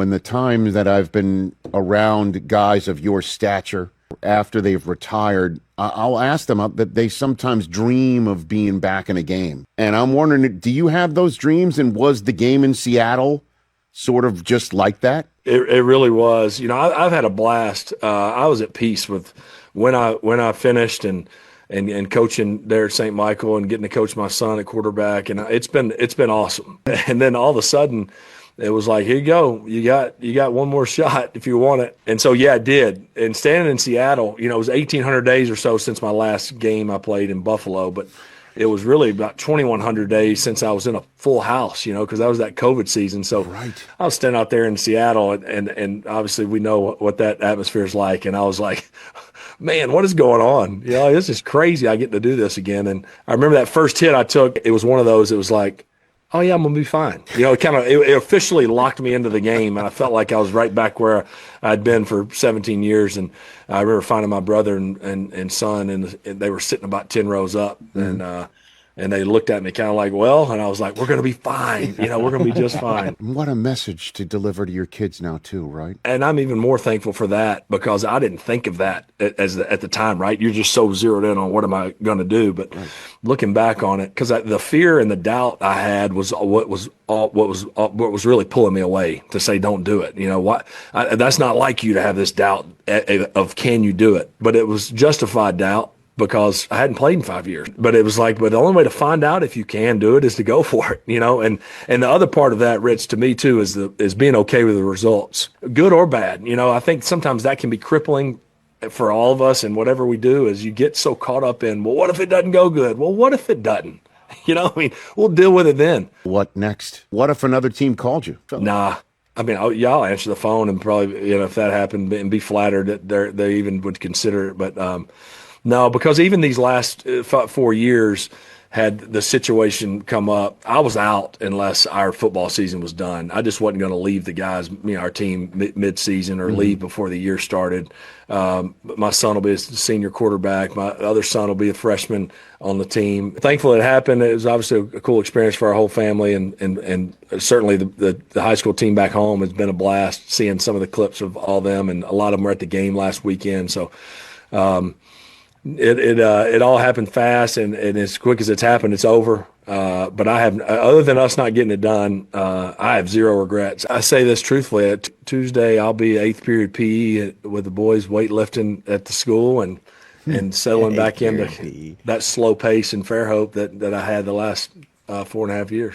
In the time that I've been around guys of your stature, after they've retired, I'll ask them that they sometimes dream of being back in a game. And I'm wondering, do you have those dreams? And was the game in Seattle sort of just like that? It really was. I've had a blast. I was at peace with when I finished and coaching there at St. Michael and getting to coach my son at quarterback, and it's been awesome. And then all of a sudden, it was like, here you go. You got one more shot if you want it. And so, yeah, I did. And standing in Seattle, it was 1,800 days or so since my last game I played in Buffalo, but it was really about 2,100 days since I was in a full house, because that was that COVID season. So right. I was standing out there in Seattle, and obviously we know what that atmosphere is like. And I was like, man, what is going on? This is crazy. I get to do this again. And I remember that first hit I took, it was one of those, it was like, oh, yeah, I'm going to be fine. It officially locked me into the game, and I felt like I was right back where I'd been for 17 years. And I remember finding my brother and son, and they were sitting about 10 rows up, and they looked at me kind of like, well, and I was like, we're going to be fine. We're going to be just fine. What a message to deliver to your kids now, too, right? And I'm even more thankful for that because I didn't think of that at the time, right? You're just so zeroed in on what am I going to do. But looking back on it, because the fear and the doubt I had was what was really pulling me away to say, don't do it. That's not like you to have this doubt of can you do it? But it was justified doubt, because I hadn't played in 5 years. But it was like, but the only way to find out if you can do it is to go for it, And the other part of that, Rich, to me too, is being okay with the results, good or bad. I think sometimes that can be crippling for all of us, and whatever we do is you get so caught up in, well, what if it doesn't go good? Well, what if it doesn't? We'll deal with it then. What next? What if another team called you? Nah. I'll answer the phone and probably, if that happened, and be flattered that they even would consider it. But no, because even these last 4 years had the situation come up, I was out unless our football season was done. I just wasn't going to leave the guys, our team mid-season or leave before the year started. My son will be a senior quarterback. My other son will be a freshman on the team. Thankfully it happened. It was obviously a cool experience for our whole family, and certainly the high school team back home has been a blast seeing some of the clips of all them, and a lot of them were at the game last weekend. So It all happened fast, and as quick as it's happened, it's over. But I have, other than us not getting it done, I have zero regrets. I say this truthfully. Tuesday, I'll be 8th period PE with the boys weightlifting at the school and settling back into that slow pace and Fairhope that I had the last 4.5 years.